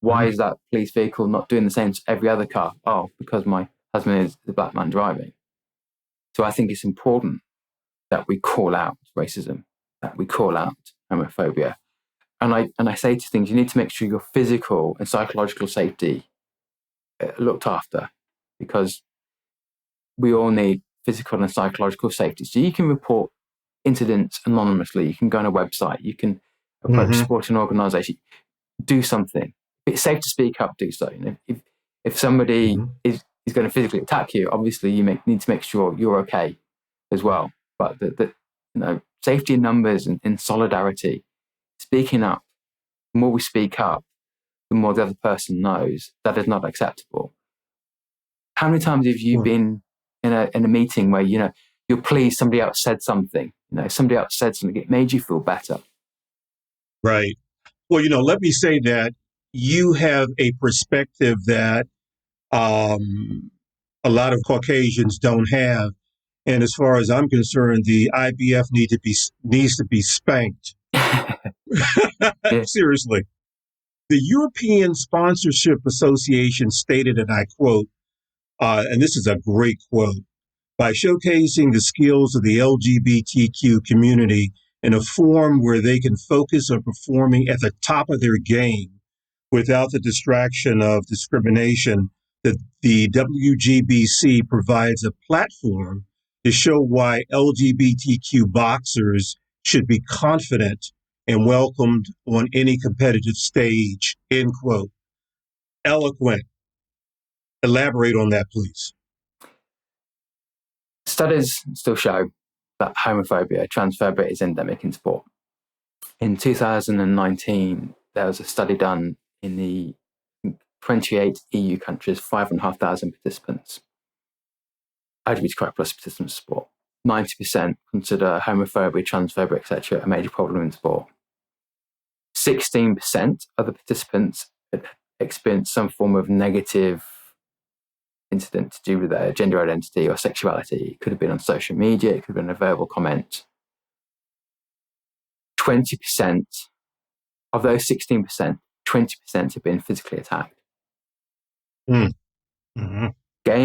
why is that police vehicle not doing the same as every other car? Oh, because my husband is the black man driving. So I think it's important that we call out racism, that we call out homophobia. And I say to things, you need to make sure your physical and psychological safety looked after, because we all need physical and psychological safety. So you can report incidents anonymously. You can go on a website. You can approach a sporting organisation. Do something. If it's safe to speak up, do so. You know, if somebody is going to physically attack you, obviously you need to make sure you're okay as well. But the safety in numbers and in solidarity, speaking up. The more we speak up, the more the other person knows that is not acceptable. How many times have you been in a meeting where you're pleased somebody else said something? Somebody else said something, it made you feel better. Right. Well, let me say that you have a perspective that a lot of Caucasians don't have. And as far as I'm concerned, the IBF needs to be spanked. Yeah. Seriously. The European Sponsorship Association stated, and I quote, and this is a great quote, by showcasing the skills of the LGBTQ community in a form where they can focus on performing at the top of their game without the distraction of discrimination, that the WGBC provides a platform to show why LGBTQ boxers should be confident and welcomed on any competitive stage, end quote. Eloquent. Elaborate on that, please. Studies still show that homophobia, transphobia is endemic in sport. In 2019, there was a study done in the 28 EU countries, 5,500 participants, LGBTQ plus participants in sport. 90% consider homophobia, transphobia, etc. a major problem in sport. 16% of the participants had experienced some form of negative incident to do with their gender identity or sexuality. It could have been on social media, it could have been a verbal comment. 20% of those 16%, 20% have been physically attacked. Gay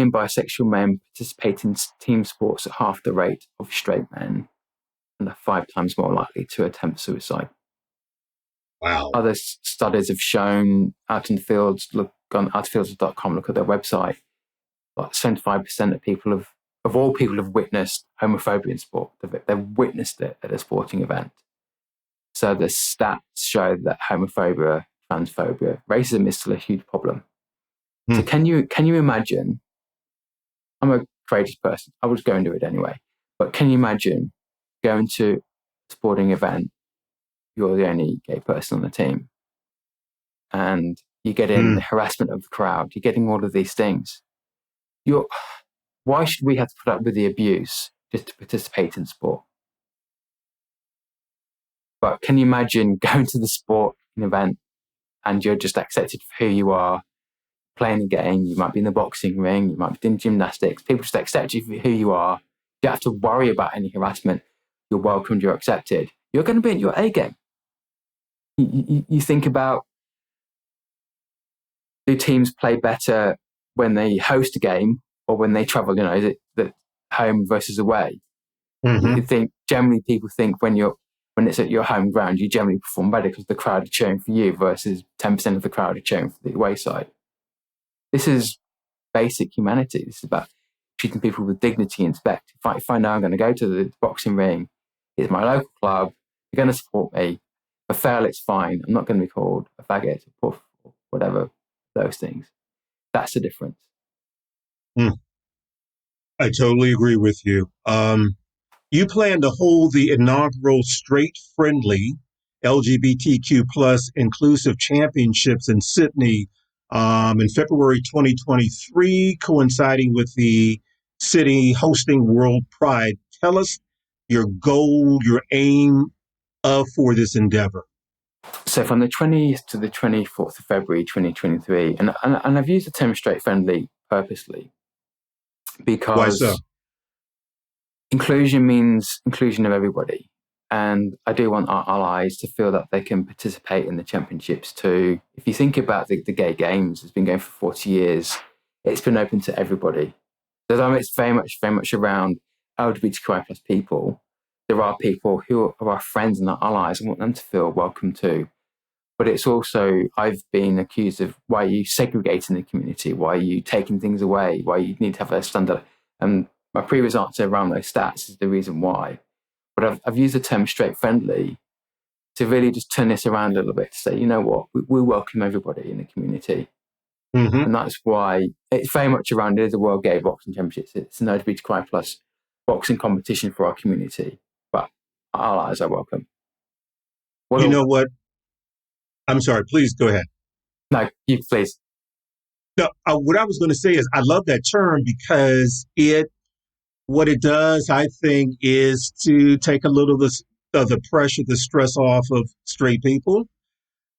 and bisexual men participate in team sports at half the rate of straight men and are 5 times more likely to attempt suicide. Wow. Other studies have shown out in the fields, look on outfields.com, look at their website, like 75% of people of all people have witnessed homophobia in sport. They've witnessed it at a sporting event. So the stats show that homophobia, transphobia, racism is still a huge problem. So can you imagine, I'm a courageous person, I would go and do it anyway, but can you imagine going to a sporting event, you're the only gay person on the team, and you're getting the harassment of the crowd, you're getting all of these things. Why should we have to put up with the abuse just to participate in sport? But can you imagine going to the sporting event and you're just accepted for who you are, playing the game, you might be in the boxing ring, you might be doing gymnastics, people just accept you for who you are. You don't have to worry about any harassment. You're welcomed, you're accepted. You're going to be in your A game. You think about, do teams play better when they host a game or when they travel? Is it the home versus away? You think, generally people think when it's at your home ground, you generally perform better because the crowd are cheering for you versus 10% of the crowd are cheering for the away side. This is basic humanity. This is about treating people with dignity and respect. If I know I'm going to go to the boxing ring, it's my local club, they're going to support me. If I fail, it's fine. I'm not going to be called a faggot or puff or whatever, those things. That's the difference. I totally agree with you. You plan to hold the inaugural Straight Friendly LGBTQ plus inclusive championships in Sydney in February 2023, coinciding with the city hosting World Pride. Tell us your goal, your aim for this endeavor. So from the 20th to the 24th of February 2023, and I've used the term straight friendly purposely Why so? because inclusion means inclusion of everybody. And I do want our allies to feel that they can participate in the championships too. If you think about the gay games, it's been going for 40 years. It's been open to everybody. Although it's very much around LGBTQI plus people, there are people who are our friends and our allies. I want them to feel welcome too. But it's also, I've been accused of why are you segregating the community? Why are you taking things away? Why you need to have a standard? And my previous answer around those stats is the reason why. But I've used the term straight friendly to really just turn this around a little bit to say, you know what, we welcome everybody in the community. Mm-hmm. And that's why it's very much around it is a World Gay Boxing Championships. It's an LGBTQI plus boxing competition for our community. But our allies are welcome. You know what? I'm sorry, please go ahead. No, you please. No, what I was going to say is I love that term because what it does, I think, is to take a little of the pressure, the stress off of straight people.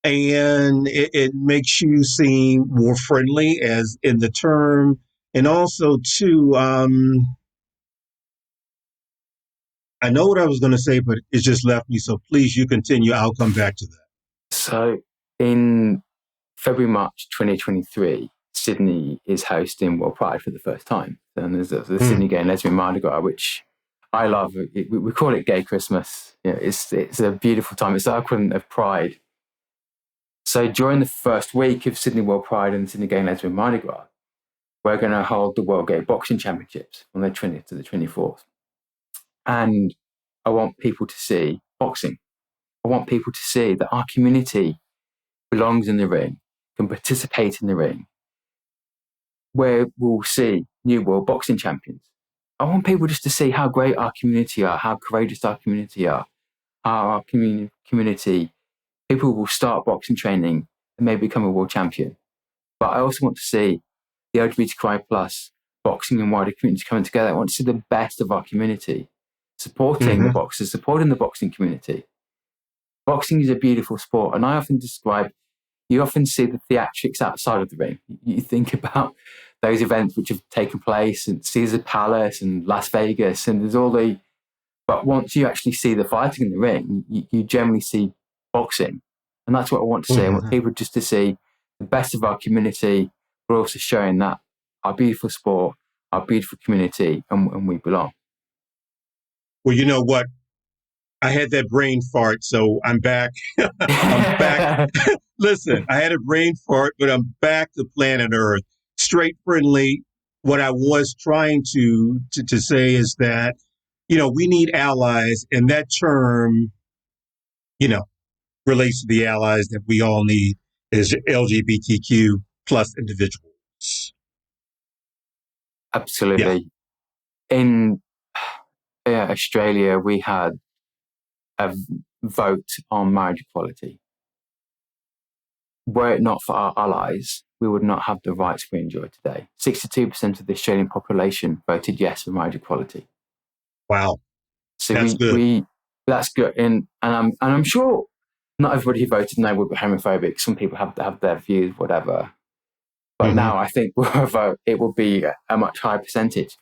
And it makes you seem more friendly as in the term. And also, too, I know what I was going to say, but it just left me. So please, you continue. I'll come back to that. So in February, March 2023, Sydney is hosting World Pride for the first time. And there's the Sydney Gay and Lesbian Mardi Gras, which I love. We call it Gay Christmas. You know, it's a beautiful time. It's the equivalent of Pride. So during the first week of Sydney World Pride and Sydney Gay and Lesbian Mardi Gras, we're going to hold the World Gay Boxing Championships from the 20th to the 24th. And I want people to see boxing. I want people to see that our community belongs in the ring, can participate in the ring, where we'll see new world boxing champions. I want people just to see how great our community are, how courageous our community are, how our community, people will start boxing training and maybe become a world champion. But I also want to see the LGBTQI plus boxing and wider community coming together. I want to see the best of our community, supporting the boxers, supporting the boxing community. Boxing is a beautiful sport, and I often describe, you often see the theatrics outside of the ring. You think about those events which have taken place in Caesar Palace and Las Vegas, and there's all the, but once you actually see the fighting in the ring, you generally see boxing. And that's what I want to see. I want people just to see the best of our community, but also showing that our beautiful sport, our beautiful community, and we belong. Well, you know what? I had that brain fart, so I'm back. I'm back. Listen, I had a brain fart, but I'm back to planet Earth. Straight friendly. What I was trying to say is that, you know, we need allies, and that term, you know, relates to the allies that we all need as LGBTQ plus individuals. Absolutely. Yeah. In Australia, we had a vote on marriage equality. Were it not for our allies, we would not have the rights we enjoy today. 62% of the Australian population voted yes for marriage equality. Wow. So that's good. That's good. And I'm sure not everybody who voted no would be homophobic. Some people have their views, whatever. But now I think it will be a much higher percentage.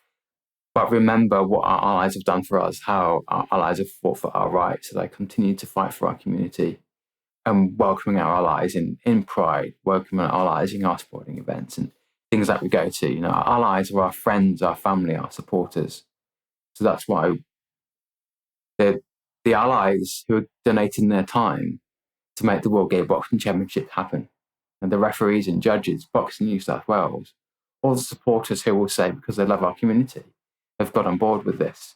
But remember what our allies have done for us, how our allies have fought for our rights. So they continue to fight for our community and welcoming our allies in Pride, welcoming our allies in our sporting events and things that we go to. You know, our allies are our friends, our family, our supporters. So that's why the allies who are donating their time to make the World Gay Boxing Championship happen, and the referees and judges, Boxing New South Wales, all the supporters who will say, because they love our community, have got on board with this.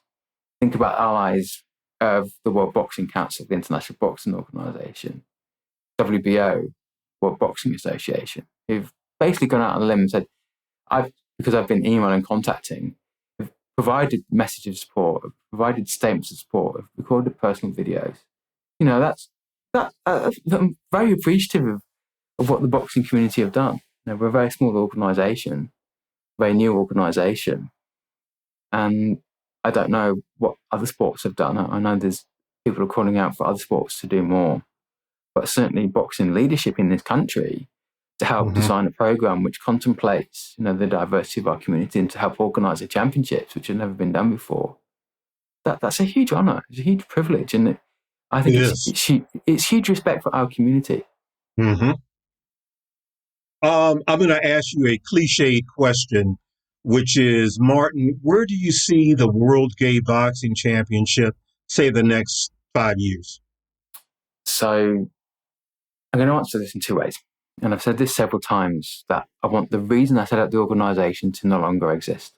Think about allies of the World Boxing Council, the International Boxing Organisation, WBO, World Boxing Association, who've basically gone out on a limb and said, because I've been emailing, contacting, have provided messages of support, have provided statements of support, have recorded personal videos. You know, I'm very appreciative of what the boxing community have done. we're a very small organisation, very new organisation, and I don't know what other sports have done. I know there's people are calling out for other sports to do more, but certainly boxing leadership in this country to help design a program which contemplates, the diversity of our community and to help organise the championships, which have never been done before. That's a huge honour. It's a huge privilege, and I think it's huge respect for our community. Mm-hmm. I'm going to ask you a cliched question, which is, Martin, where do you see the World Gay Boxing Championship, say, the next 5 years? So I'm going to answer this in two ways. And I've said this several times, that I want the reason I set up the organisation to no longer exist.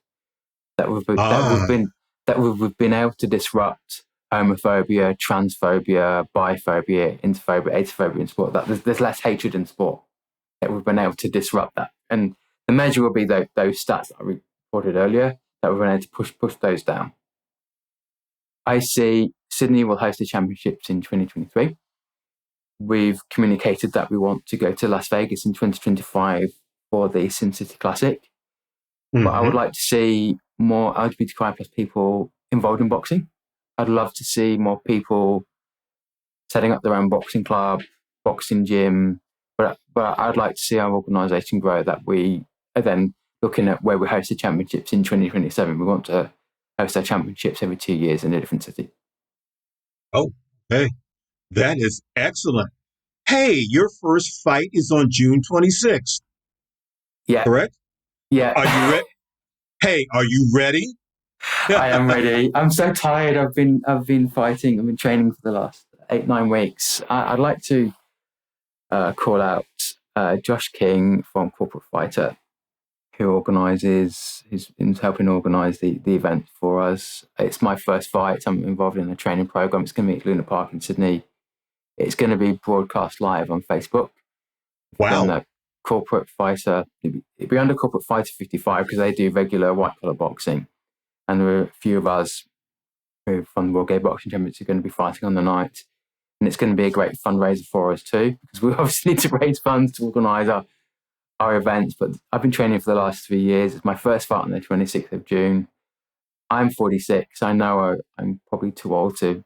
That we've been able to disrupt homophobia, transphobia, biphobia, interphobia, atephobia in sport. That there's less hatred in sport. That we've been able to disrupt that. And the measure will be those stats that I reported earlier, that we've been able to push those down. I see Sydney will host the championships in 2023. We've communicated that we want to go to Las Vegas in 2025 for the Sin City Classic. But I would like to see more LGBTQI plus people involved in boxing. I'd love to see more people setting up their own boxing club, boxing gym. But I'd like to see our organisation grow, that we are then looking at where we host the championships in 2027. We want to host our championships every 2 years in a different city. Oh, hey, that is excellent. Hey, your first fight is on June 26th. Yeah. Correct? Yeah. Are you ready? Hey, are you ready? I am ready. I'm so tired. I've been fighting. I've been training for the last 8-9 weeks. I'd like to call out Josh King from Corporate Fighter, who is helping organise the event for us. It's my first fight. I'm involved in a training program. It's going to be at Luna Park in Sydney. It's going to be broadcast live on Facebook. Wow. Corporate Fighter, it'd be under Corporate Fighter 55 because they do regular white collar boxing. And there are a few of us who from the World Gay Boxing Championships are going to be fighting on the night. And it's going to be a great fundraiser for us too, because we obviously need to raise funds to organise our events. But I've been training for the last 3 years. It's my first fight on the 26th of June. I'm 46. I know I'm probably too old to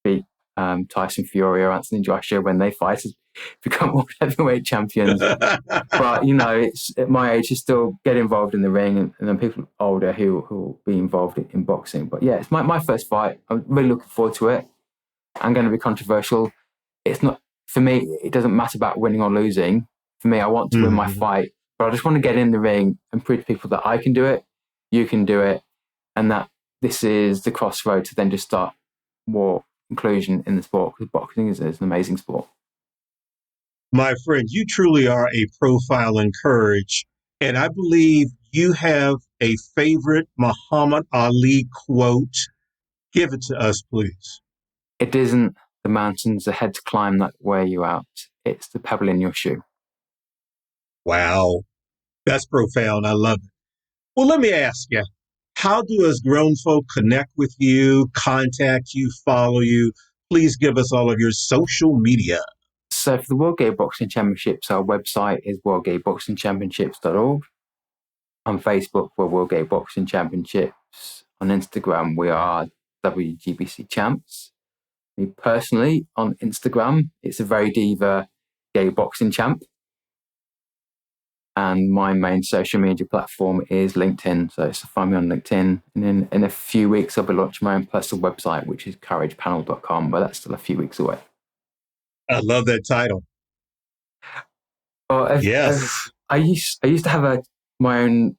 beat Tyson Fury or Anthony Joshua when they fight as become world heavyweight champions. But it's at my age to still get involved in the ring, and then people older who will be involved in boxing. But yeah, it's my first fight. I'm really looking forward to it. I'm going to be controversial. It's not, for me, it doesn't matter about winning or losing. For me, I want to win my fight, but I just want to get in the ring and prove to people that I can do it, you can do it, and that this is the crossroad to then just start more inclusion in the sport, because boxing is an amazing sport. My friend, you truly are a profile in courage. And I believe you have a favorite Muhammad Ali quote. Give it to us, please. It isn't the mountains ahead to climb that wear you out. It's the pebble in your shoe. Wow. That's profound. I love it. Well, let me ask you, how do us grown folk connect with you, contact you, follow you? Please give us all of your social media. So for the World Gay Boxing Championships, our website is worldgayboxingchampionships.org. On Facebook, we're World Gay Boxing Championships. On Instagram, we are WGBC Champs. Me personally, on Instagram, it's a very diva gay boxing champ. And my main social media platform is LinkedIn. So find me on LinkedIn. And in a few weeks, I'll be launching my own personal website, which is couragepanel.com, but that's still a few weeks away. I love that title. Yes. I used to have my own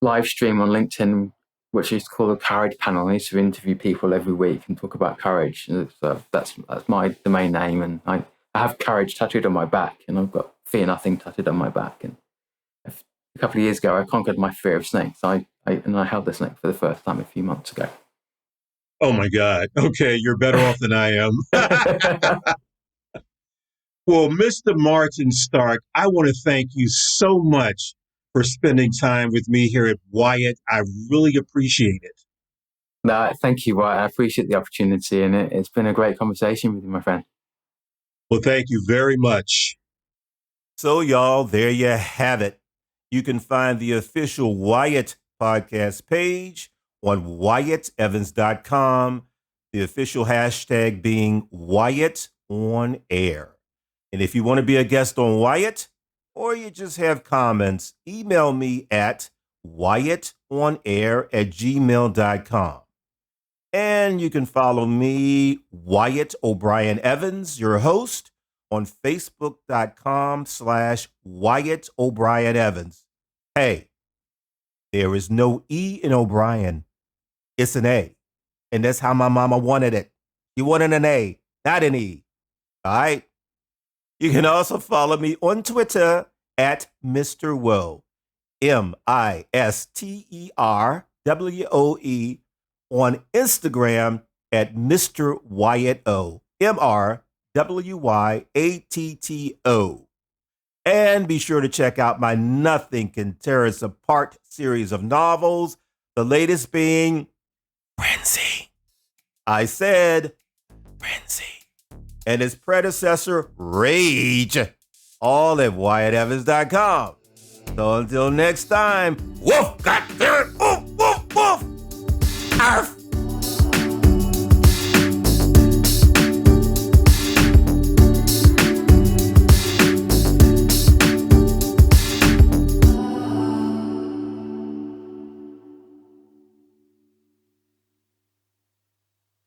live stream on LinkedIn, which is called the Courage Panel. I used to interview people every week and talk about courage. And so that's my domain name. And I have courage tattooed on my back, and I've got fear nothing tattooed on my back. And a couple of years ago, I conquered my fear of snakes. I held the snake for the first time a few months ago. Oh my God. Okay, you're better off than I am. Well, Mr. Martin Stark, I want to thank you so much for spending time with me here at Wyatt. I really appreciate it. No, thank you, Wyatt. I appreciate the opportunity, and it's been a great conversation with you, my friend. Well, thank you very much. So, y'all, there you have it. You can find the official Wyatt podcast page on WyattEvans.com, the official hashtag being Wyatt on Air. And if you want to be a guest on Wyatt, or you just have comments, email me at wyattonair@gmail.com. And you can follow me, Wyatt O'Brien Evans, your host, on Facebook.com/Wyatt O'Brien Evans. Hey, there is no E in O'Brien. It's an A. And that's how my mama wanted it. She wanted an A, not an E. All right? You can also follow me on Twitter at Mr. Woe, MisterWoe, on Instagram at Mr. Wyatt O, MrWyatto. And be sure to check out my Nothing Can Tear Us Apart series of novels, the latest being Frenzy. I said Frenzy. And its predecessor, Rage, all at WyattEvans.com. So until next time, woof, got